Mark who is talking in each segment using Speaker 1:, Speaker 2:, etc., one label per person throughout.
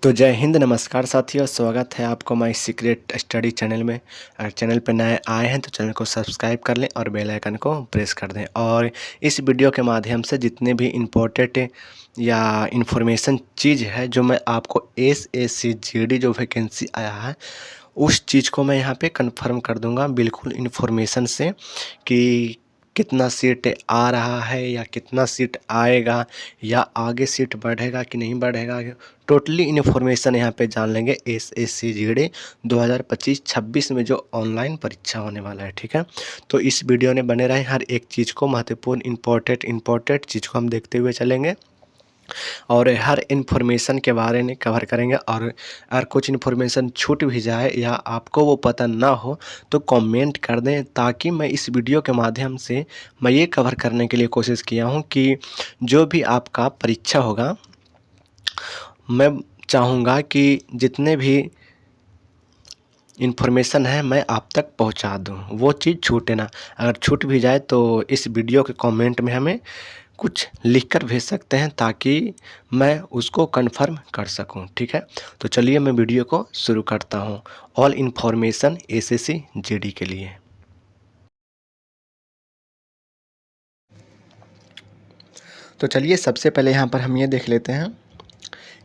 Speaker 1: तो जय हिंद, नमस्कार साथियों, स्वागत है आपको माय सीक्रेट स्टडी चैनल में। अगर चैनल पर नए आए हैं तो चैनल को सब्सक्राइब कर लें और बेल आइकन को प्रेस कर दें। और इस वीडियो के माध्यम से जितने भी इम्पोर्टेंट या इन्फॉर्मेशन चीज़ है जो मैं आपको एसएससी जीडी जो वैकेंसी आया है उस चीज़ को मैं यहाँ पे कंफर्म कर दूँगा बिल्कुल इन्फॉर्मेशन से कि कितना सीट आ रहा है या कितना सीट आएगा या आगे सीट बढ़ेगा कि नहीं बढ़ेगा। टोटली इन्फॉर्मेशन यहाँ पे जान लेंगे एसएससी जीडी 2025-26 में जो ऑनलाइन परीक्षा होने वाला है। ठीक है, तो इस वीडियो में बने रहे, हर एक चीज़ को महत्वपूर्ण इम्पोर्टेंट चीज़ को हम देखते हुए चलेंगे और हर इन्फॉर्मेशन के बारे में कवर करेंगे। और अगर कुछ इन्फॉर्मेशन छूट भी जाए या आपको वो पता ना हो तो कमेंट कर दें, ताकि मैं इस वीडियो के माध्यम से मैं ये कवर करने के लिए कोशिश किया हूँ कि जो भी आपका परीक्षा होगा मैं चाहूँगा कि जितने भी इन्फॉर्मेशन है मैं आप तक पहुँचा दूँ, वो चीज़ छूटे ना। अगर छूट भी जाए तो इस वीडियो के कमेंट में हमें कुछ लिखकर भेज सकते हैं ताकि मैं उसको कंफर्म कर सकूं। ठीक है, तो चलिए मैं वीडियो को शुरू करता हूं। ऑल इन्फॉर्मेशन एसएससी जीडी के लिए। तो चलिए सबसे पहले यहां पर हम ये देख लेते हैं,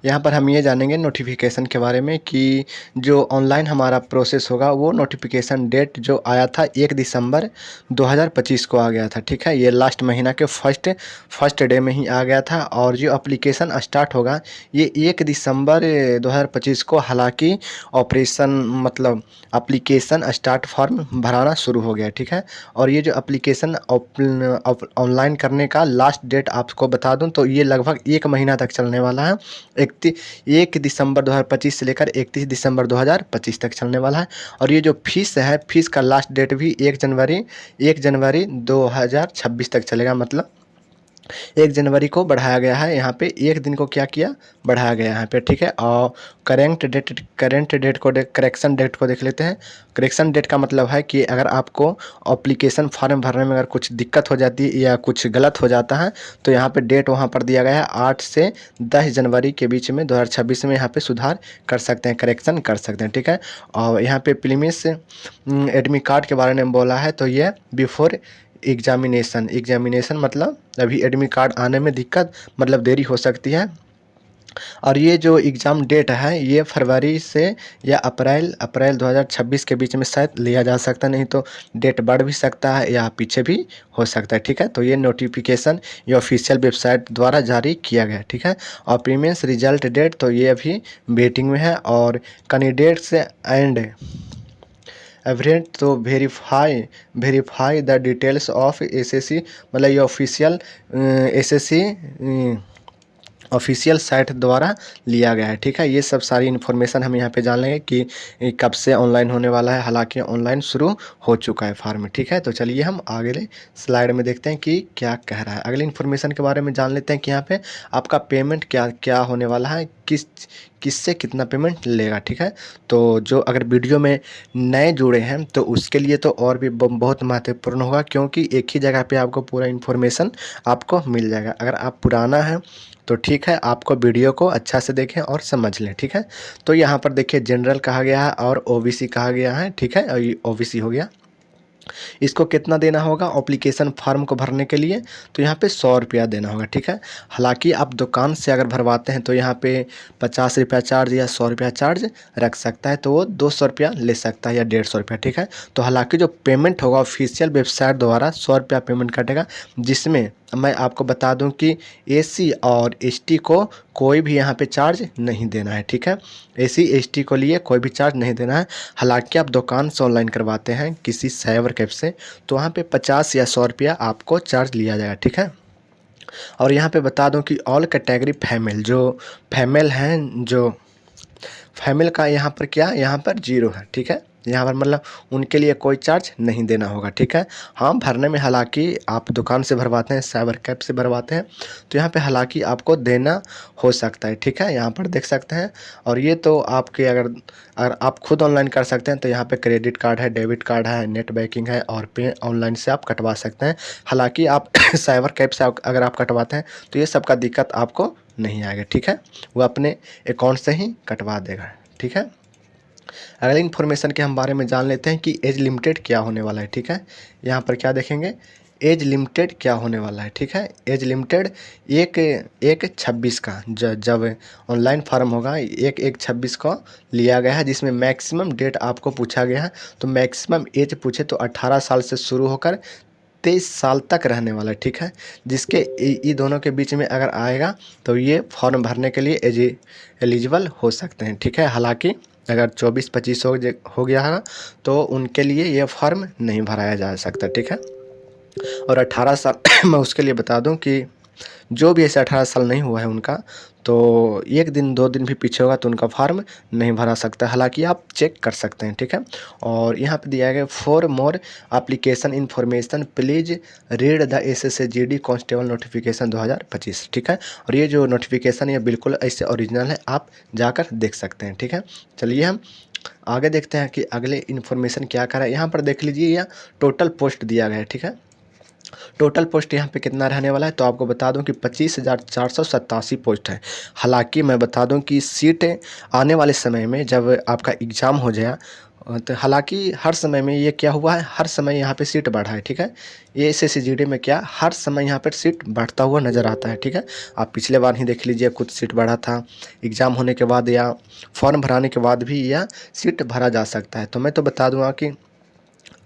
Speaker 1: यहाँ पर हम ये जानेंगे नोटिफिकेशन के बारे में कि जो ऑनलाइन हमारा प्रोसेस होगा वो नोटिफिकेशन डेट जो आया था 1 दिसंबर 2025 को आ गया था। ठीक है, ये लास्ट महीना के फर्स्ट डे में ही आ गया था। और जो एप्लीकेशन स्टार्ट होगा ये 1 दिसंबर 2025 को, हालांकि ऑपरेशन मतलब एप्लीकेशन स्टार्ट फॉर्म भराना शुरू हो गया। ठीक है, और ये जो एप्लीकेशन ऑनलाइन करने का लास्ट डेट आपको बता दूं तो ये लगभग 1 महीना तक चलने वाला है। 1 दिसंबर 2025 से लेकर 31 दिसंबर 2025 तक चलने वाला है। और ये जो फीस है, फीस का लास्ट डेट भी 1 जनवरी 2026 तक चलेगा। मतलब 1 जनवरी को बढ़ाया गया है, यहाँ पे एक दिन को क्या किया, बढ़ाया गया यहाँ पे। ठीक है, और करेक्शन डेट को देख लेते हैं। करेक्शन डेट का मतलब है कि अगर आपको एप्लीकेशन फॉर्म भरने में अगर कुछ दिक्कत हो जाती है या कुछ गलत हो जाता है तो यहाँ पे डेट वहाँ पर दिया गया है 8 से 10 जनवरी के बीच में 2026 में यहाँ पे सुधार कर सकते हैं, करेक्शन कर सकते हैं। ठीक है, और यहाँ पे प्रीमियस एडमिट कार्ड के बारे में बोला है तो ये बिफोर एग्जामिनेशन मतलब अभी एडमिट कार्ड आने में दिक्कत मतलब देरी हो सकती है। और ये जो एग्ज़ाम डेट है ये फरवरी से या अप्रैल 2026 के बीच में शायद लिया जा सकता है, नहीं तो डेट बढ़ भी सकता है या पीछे भी हो सकता है। ठीक है, तो ये नोटिफिकेशन ये ऑफिशियल वेबसाइट द्वारा जारी किया गया है। ठीक है, और प्रीमियस रिजल्ट डेट तो ये अभी वेटिंग में है। और कैंडिडेट्स एंड एवरेंट तो verify the details of SSC मतलब ये ऑफिशियल एसएससी ऑफिशियल साइट द्वारा लिया गया है। ठीक है, ये सब सारी इन्फॉर्मेशन हम यहाँ पे जान लेंगे कि कब से ऑनलाइन होने वाला है, हालांकि ऑनलाइन शुरू हो चुका है फॉर्म। ठीक है, तो चलिए हम अगले स्लाइड में देखते हैं कि क्या कह रहा है। अगले इन्फॉर्मेशन के बारे में जान लेते हैं कि यहाँ पे आपका पेमेंट क्या क्या होने वाला है, किससे कितना पेमेंट लेगा। ठीक है, तो जो अगर वीडियो में नए जुड़े हैं तो उसके लिए तो और भी बहुत महत्वपूर्ण होगा, क्योंकि एक ही जगह पे आपको पूरा इन्फॉर्मेशन आपको मिल जाएगा। अगर आप पुराना है तो ठीक है, आपको वीडियो को अच्छा से देखें और समझ लें। ठीक है, तो यहाँ पर देखिए जनरल कहा गया है और ओबीसी कहा गया है। ठीक है, और ये ओबीसी हो गया। इसको कितना देना होगा एप्लीकेशन फॉर्म को भरने के लिए, तो यहाँ पे 100 रुपया देना होगा। ठीक है, हालांकि आप दुकान से अगर भरवाते हैं तो यहाँ पे 50 रुपया चार्ज या 100 रुपया चार्ज रख सकता है, तो वो 200 रुपया ले सकता है या 150 रुपया। ठीक है, तो हालांकि जो पेमेंट होगा ऑफिशियल वेबसाइट द्वारा 100 रुपया पेमेंट कटेगा, जिसमें मैं आपको बता दूं कि एससी और एसटी को कोई भी यहाँ पे चार्ज नहीं देना है। ठीक है, एससी एसटी को लिए कोई भी चार्ज नहीं देना है। हालांकि आप दुकान से ऑनलाइन करवाते हैं किसी साइबर कैफ से तो वहाँ पे 50 या 100 रुपया आपको चार्ज लिया जाएगा। ठीक है, और यहाँ पे बता दूं कि ऑल कैटेगरी फीमेल जो फीमेल हैं, जो फीमेल का यहाँ पर क्या, यहाँ पर 0 है। ठीक है, यहाँ पर मतलब उनके लिए कोई चार्ज नहीं देना होगा, ठीक है। हाँ, भरने में हालाँकि आप दुकान से भरवाते हैं, साइबर कैफ़ से भरवाते हैं, तो यहाँ पे हालाँकि आपको देना हो सकता है, ठीक है। यहाँ पर देख सकते हैं। और ये तो आपके अगर आप खुद ऑनलाइन कर सकते हैं तो यहाँ पे क्रेडिट कार्ड है, डेबिट कार्ड है, नेट बैंकिंग है और पे ऑनलाइन से आप कटवा सकते हैं। हालाँकि आप साइबर कैफ़ से अगर आप कटवाते हैं तो ये सब का दिक्कत आपको नहीं आएगा, ठीक है। वो अपने अकाउंट से ही कटवा देगा, ठीक है। अगले इन्फॉर्मेशन के हम बारे में जान लेते हैं कि एज लिमिटेड क्या होने वाला है, ठीक है। यहाँ पर क्या देखेंगे, एज लिमिटेड क्या होने वाला है, ठीक है। एज लिमिटेड 1/1/26 का जब ऑनलाइन फॉर्म होगा 1/1/26 को लिया गया है, जिसमें मैक्सिमम डेट आपको पूछा गया है। तो मैक्सिमम एज पूछे तो 18 साल से शुरू होकर 23 साल तक रहने वाला है, ठीक है। जिसके ये दोनों के बीच में अगर आएगा तो ये फॉर्म भरने के लिए एलिजिबल हो सकते हैं, ठीक है। हालांकि अगर 24-25 हो गया है तो उनके लिए ये फॉर्म नहीं भराया जा सकता, ठीक है। और 18 साल मैं उसके लिए बता दूं कि जो भी ऐसे 18 साल नहीं हुआ है उनका, तो 1 दिन 2 दिन भी पीछे होगा तो उनका फॉर्म नहीं भरा सकता। हालांकि आप चेक कर सकते हैं, ठीक है। और यहाँ पे दिया गया for more application information please read the SSCGD constable notification 2025, ठीक है। और ये जो नोटिफिकेशन है बिल्कुल ऐसे ओरिजिनल है, आप जाकर देख सकते हैं, ठीक है। चलिए हम आगे देखते हैं कि अगले इन्फॉर्मेशन क्या कर रहा है। यहाँ पर देख लीजिए, यह टोटल पोस्ट दिया गया है, ठीक है। टोटल पोस्ट यहाँ पे कितना रहने वाला है तो आपको बता दूं कि 25,487 पोस्ट है। हालांकि मैं बता दूं कि सीट आने वाले समय में जब आपका एग्ज़ाम हो जाए तो हालांकि हर समय में ये क्या हुआ है, हर समय यहाँ पे सीट बढ़ा है, ठीक है। ये SSCGD में क्या हर समय यहाँ पर सीट बढ़ता हुआ नज़र आता है, ठीक है। आप पिछले बार ही देख लीजिए, कुछ सीट बढ़ा था, एग्ज़ाम होने के बाद या फॉर्म भराने के बाद भी यह सीट भरा जा सकता है। तो मैं तो बता दूँगा कि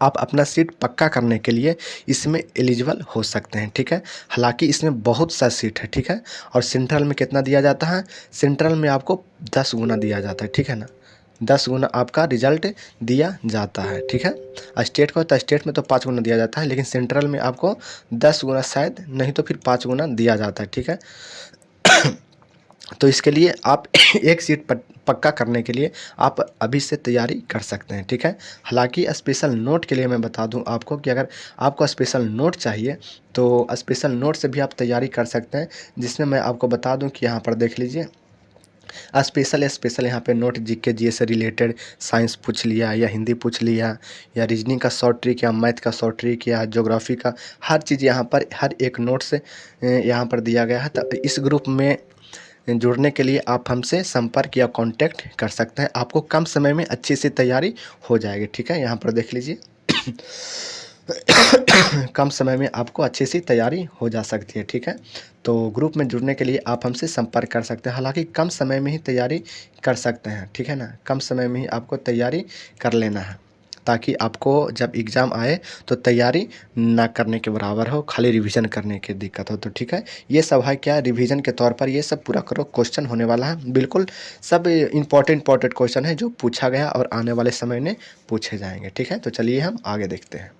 Speaker 1: आप अपना सीट पक्का करने के लिए इसमें एलिजिबल हो सकते हैं, ठीक है। हालांकि इसमें बहुत सा सीट है, ठीक है। और सेंट्रल में कितना दिया जाता है, सेंट्रल में आपको 10 गुना दिया जाता है, ठीक है ना। 10 गुना आपका रिजल्ट दिया जाता है, ठीक है। स्टेट को तो स्टेट में तो 5 गुना दिया जाता है, लेकिन सेंट्रल में आपको 10 गुना शायद नहीं तो फिर 5 गुना दिया जाता है, ठीक है। तो इसके लिए आप एक सीट पक्का करने के लिए आप अभी से तैयारी कर सकते हैं, ठीक है। हालांकि स्पेशल नोट के लिए मैं बता दूं आपको कि अगर आपको स्पेशल नोट चाहिए तो स्पेशल नोट से भी आप तैयारी कर सकते हैं, जिसमें मैं आपको बता दूं कि यहाँ पर देख लीजिए, स्पेशल यहाँ पे नोट जीके जीएस से रिलेटेड साइंस पूछ लिया या हिंदी पूछ लिया या रीजनिंग का शॉर्ट ट्रिक या मैथ का शॉर्ट ट्रिक या ज्योग्राफी का, हर चीज़ यहाँ पर हर एक नोट से यहाँ पर दिया गया है। तो इस ग्रुप में जुड़ने के लिए आप हमसे संपर्क या कांटेक्ट कर सकते हैं, आपको कम समय में अच्छी सी तैयारी हो जाएगी, ठीक है। यहाँ पर देख लीजिए कम समय में आपको अच्छी सी तैयारी हो जा सकती है, ठीक है। तो ग्रुप में जुड़ने के लिए आप हमसे संपर्क कर सकते हैं। हालांकि कम समय में ही तैयारी कर सकते हैं, ठीक है ना। कम समय में ही आपको तैयारी कर लेना है, ताकि आपको जब एग्ज़ाम आए तो तैयारी ना करने के बराबर हो, खाली रिवीजन करने की दिक्कत हो। तो ठीक है, ये सब है क्या रिवीजन के तौर पर ये सब पूरा करो, क्वेश्चन होने वाला है, बिल्कुल सब इंपॉर्टेंट क्वेश्चन है जो पूछा गया और आने वाले समय में पूछे जाएंगे, ठीक है। तो चलिए हम आगे देखते हैं।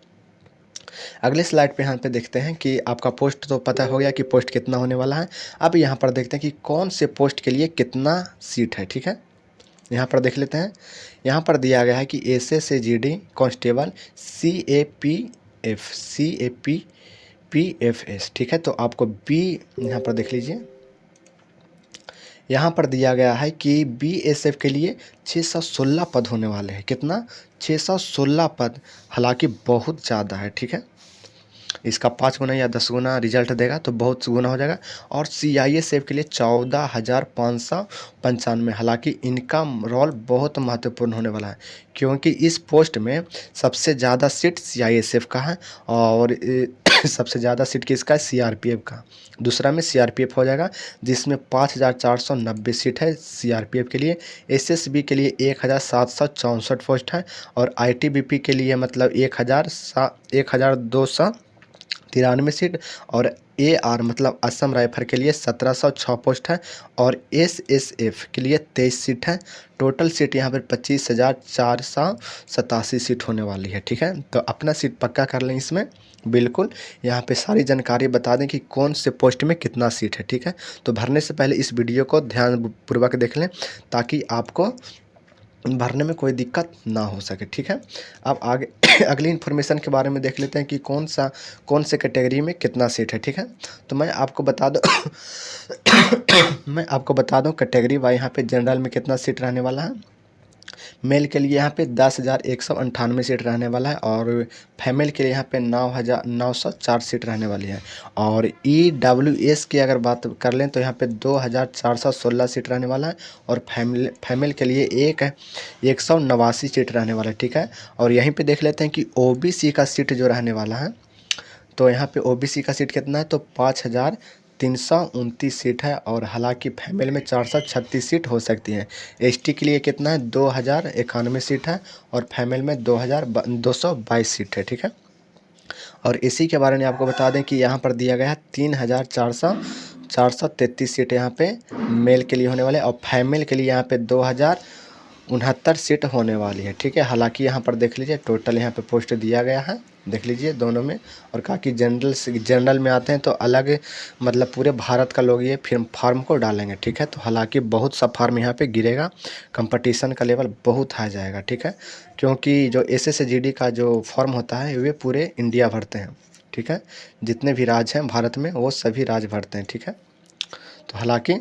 Speaker 1: अगले स्लाइड पे यहाँ पे देखते हैं कि आपका पोस्ट तो पता हो गया कि पोस्ट कितना होने वाला है। अब यहाँ पर देखते हैं कि कौन से पोस्ट के लिए कितना सीट है, ठीक है। यहाँ पर देख लेते हैं। यहाँ पर दिया गया है कि SSCGD कांस्टेबल CAPFS, ठीक है। तो आपको बी यहाँ पर देख लीजिए, यहाँ पर दिया गया है कि BSF के लिए 616 पद होने वाले हैं। कितना? 616 पद, हालांकि बहुत ज़्यादा है, ठीक है। इसका 5 गुना या 10 गुना रिजल्ट देगा तो बहुत गुना हो जाएगा। और CISF के लिए 14,595, हालांकि इनका रोल बहुत महत्वपूर्ण होने वाला है, क्योंकि इस पोस्ट में सबसे ज़्यादा सीट CISF का है और सबसे ज़्यादा सीट किसका है, CRPF का। दूसरा में CRPF हो जाएगा, जिसमें 5,490 सीट है CRPF के लिए। SSB के लिए 1,764 पोस्ट है और ITBP के लिए मतलब 1,293 सीट और AR मतलब असम राइफल के लिए 1,706 पोस्ट है और SSF के लिए 23 सीट है। टोटल सीट यहाँ पर 25,487 सीट होने वाली है, ठीक है। तो अपना सीट पक्का कर लें इसमें, बिल्कुल यहाँ पे सारी जानकारी बता दें कि कौन से पोस्ट में कितना सीट है, ठीक है। तो भरने से पहले इस वीडियो को ध्यानपूर्वक देख लें, ताकि आपको भरने में कोई दिक्कत ना हो सके, ठीक है। अब आगे अगली इन्फॉर्मेशन के बारे में देख लेते हैं कि कौन से कैटेगरी में कितना सीट है, ठीक है। तो मैं आपको बता दूँ मैं आपको बता दूँ कैटेगरी वाई यहाँ पे जनरल में कितना सीट रहने वाला है। मेल के लिए यहाँ पे 10,198 सीट रहने वाला है और फीमेल के लिए यहाँ पे 9,904 सीट रहने वाली है। और EWS की अगर बात कर लें तो यहाँ पे 2,416 सीट रहने वाला है और फीमेल के लिए 189 सीट रहने वाला है, ठीक है। और यहीं पे देख लेते हैं कि OBC का सीट जो रहने वाला है, तो यहाँ पे OBC का सीट कितना है, तो 5,329 सीट है और हालांकि फीमेल में 436 सीट हो सकती हैं। ST के लिए कितना है, 2,091 सीट है और फीमेल में 222 सीट है, ठीक है। और इसी के बारे में आपको बता दें कि यहाँ पर दिया गया है 3,433 सीट यहाँ पे मेल के लिए होने वाले और फीमेल के लिए यहाँ पे 2,069 सीट होने वाली है, ठीक है। हालांकि यहाँ पर देख लीजिए टोटल यहाँ पे पोस्ट दिया गया है, देख लीजिए दोनों में। और कहा कि जनरल में आते हैं तो अलग, मतलब पूरे भारत का लोग ये फिर फार्म को डालेंगे, ठीक है। तो हालांकि बहुत सा फार्म यहाँ पे गिरेगा, कंपटीशन का लेवल बहुत हाई जाएगा, ठीक है। क्योंकि जो SSGD का जो फॉर्म होता है वे पूरे इंडिया भरते हैं, ठीक है। जितने भी राज्य हैं भारत में वो सभी राज्य भरते हैं, ठीक है। तो हालांकि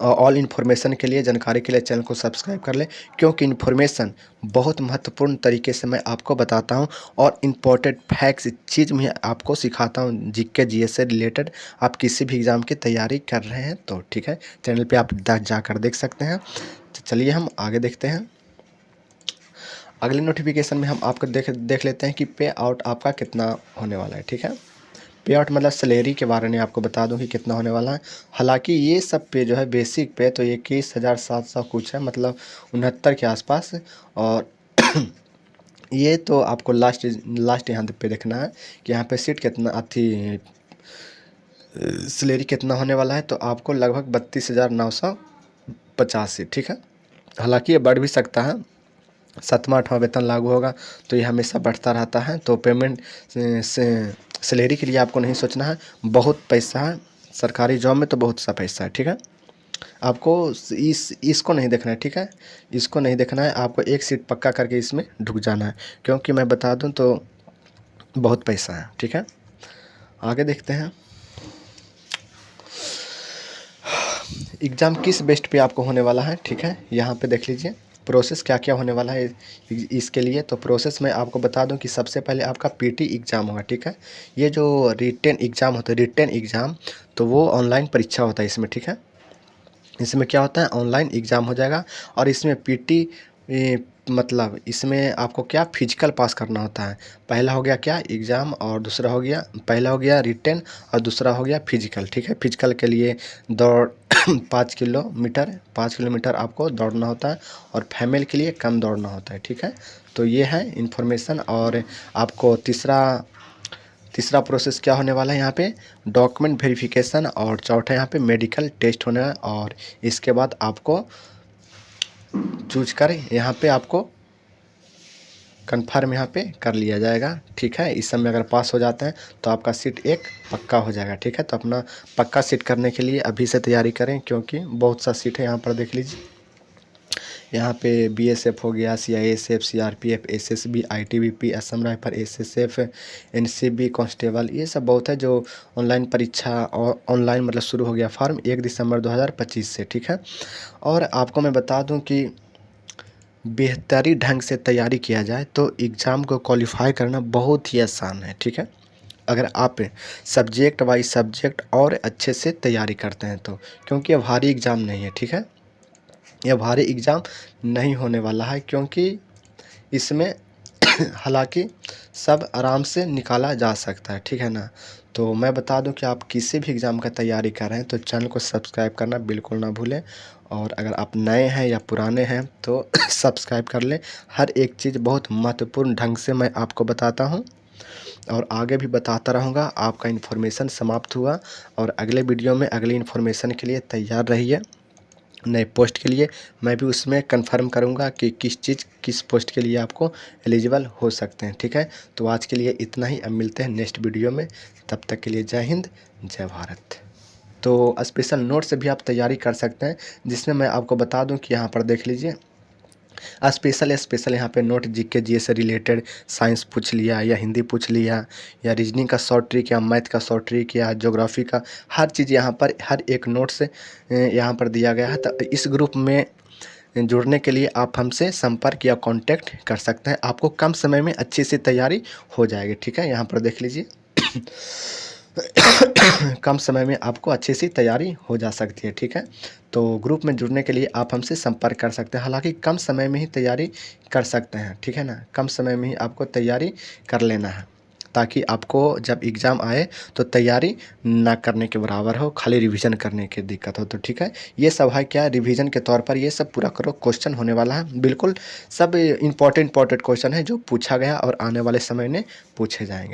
Speaker 1: ऑल इन्फॉर्मेशन के लिए, जानकारी के लिए चैनल को सब्सक्राइब कर लें, क्योंकि इन्फॉर्मेशन बहुत महत्वपूर्ण तरीके से मैं आपको बताता हूं और इम्पोर्टेंट फैक्ट्स चीज़ में आपको सिखाता हूं। GK GS से रिलेटेड आप किसी भी एग्ज़ाम की तैयारी कर रहे हैं तो, ठीक है, चैनल पे आप जाकर देख सकते हैं। तो चलिए हम आगे देखते हैं। अगले नोटिफिकेशन में हम आपको देख लेते हैं कि पे आउट आपका कितना होने वाला है, ठीक है। पे आउट मतलब सैलरी के बारे में आपको बता दूं कि कितना होने वाला है। हालांकि ये सब पे जो है बेसिक पे तो 21,700 कुछ है, मतलब 69 के आसपास। और ये तो आपको लास्ट यहाँ पे देखना है कि यहाँ पे सीट कितना थी, सैलरी कितना होने वाला है। तो आपको लगभग 32,950 सीट, ठीक है। हालांकि ये बढ़ भी सकता है, 7वां 8वां वेतन लागू होगा तो ये हमेशा बढ़ता रहता है। तो पेमेंट से सैलरी के लिए आपको नहीं सोचना है, बहुत पैसा है सरकारी जॉब में, तो बहुत सा पैसा है, ठीक है। आपको इसको नहीं देखना है, ठीक है, इसको नहीं देखना है, आपको एक सीट पक्का करके इसमें ढुक जाना है, क्योंकि मैं बता दूं तो बहुत पैसा है, ठीक है। आगे देखते हैं एग्ज़ाम किस बेस्ट पे आपको होने वाला है, ठीक है। यहाँ पे देख लीजिए प्रोसेस क्या क्या होने वाला है इसके लिए। तो प्रोसेस में आपको बता दूं कि सबसे पहले आपका PT एग्ज़ाम होगा, ठीक है। ये जो रिटेन एग्ज़ाम होता है, रिटेन एग्ज़ाम, तो वो ऑनलाइन परीक्षा होता है इसमें, ठीक है। इसमें क्या होता है, ऑनलाइन एग्ज़ाम हो जाएगा और इसमें PT मतलब इसमें आपको क्या फिजिकल पास करना होता है। पहला हो गया क्या एग्ज़ाम और दूसरा हो गया, पहला हो गया रिटेन और दूसरा हो गया फिजिकल, ठीक है। फिजिकल के लिए दौड़ 5 किलोमीटर आपको दौड़ना होता है और फीमेल के लिए कम दौड़ना होता है, ठीक है। तो ये है इन्फॉर्मेशन। और आपको तीसरा प्रोसेस क्या होने वाला है, यहाँ पे डॉक्यूमेंट वेरिफिकेशन और चौथा यहाँ पे मेडिकल टेस्ट होना है। और इसके बाद आपको चूज कर यहाँ पे आपको कन्फर्म यहाँ पे कर लिया जाएगा, ठीक है। इस सब में अगर पास हो जाते हैं तो आपका सीट एक पक्का हो जाएगा, ठीक है। तो अपना पक्का सीट करने के लिए अभी से तैयारी करें, क्योंकि बहुत सा सीट है यहाँ पर, देख लीजिए। यहाँ पे BSF हो गया, CISF, CRPF, SSB, ITBP, Assam rifle, SSF, NCB constable, ये सब बहुत है जो ऑनलाइन परीक्षा और ऑनलाइन मतलब शुरू हो गया फॉर्म 1 दिसंबर 2025 से, ठीक है। और आपको मैं बता दूं कि बेहतरी ढंग से तैयारी किया जाए तो एग्ज़ाम को क्वालिफाई करना बहुत ही आसान है, ठीक है। अगर आप सब्जेक्ट वाइज सब्जेक्ट और अच्छे से तैयारी करते हैं तो, क्योंकि ये भारी एग्ज़ाम नहीं है, ठीक है। यह भारी एग्ज़ाम नहीं होने वाला है, क्योंकि इसमें हालांकि सब आराम से निकाला जा सकता है, ठीक है ना। तो मैं बता दूं कि आप किसी भी एग्ज़ाम का तैयारी कर रहे हैं तो चैनल को सब्सक्राइब करना बिल्कुल ना भूलें। और अगर आप नए हैं या पुराने हैं तो सब्सक्राइब कर लें। हर एक चीज़ बहुत महत्वपूर्ण ढंग से मैं आपको बताता हूं और आगे भी बताता रहूँगा। आपका इन्फॉर्मेशन समाप्त हुआ और अगले वीडियो में अगली इन्फॉर्मेशन के लिए तैयार रहिए। नए पोस्ट के लिए मैं भी उसमें कंफर्म करूंगा कि किस पोस्ट के लिए आपको एलिजिबल हो सकते हैं, ठीक है। तो आज के लिए इतना ही, अब मिलते हैं नेक्स्ट वीडियो में, तब तक के लिए जय हिंद जय भारत। तो स्पेशल नोट से भी आप तैयारी कर सकते हैं, जिसमें मैं आपको बता दूं कि यहाँ पर देख लीजिए स्पेशल स्पेशल यहाँ पे नोट जीके जी से रिलेटेड साइंस पूछ लिया या हिंदी पूछ लिया या रीजनिंग का शॉर्ट ट्रिक या मैथ का शॉर्ट ट्रिक या ज्योग्राफी का हर चीज़ यहाँ पर हर एक नोट्स यहाँ पर दिया गया है। तो इस ग्रुप में जुड़ने के लिए आप हमसे संपर्क या कांटेक्ट कर सकते हैं। आपको कम समय में अच्छी सी तैयारी हो जाएगी। ठीक है, यहाँ पर देख लीजिए कम समय में आपको अच्छी सी तैयारी हो जा सकती है। ठीक है, तो ग्रुप में जुड़ने के लिए आप हमसे संपर्क कर सकते हैं। हालांकि कम समय में ही तैयारी कर सकते हैं। ठीक है ना, कम समय में ही आपको तैयारी कर लेना है ताकि आपको जब एग्ज़ाम आए तो तैयारी ना करने के बराबर हो, खाली रिवीजन करने की दिक्कत हो। तो ठीक है, ये सब है क्या रिवीजन के तौर पर ये सब पूरा करो क्वेश्चन होने वाला है। बिल्कुल सब इंपॉर्टेंट क्वेश्चन है जो पूछा गया और आने वाले समय में पूछे जाएंगे।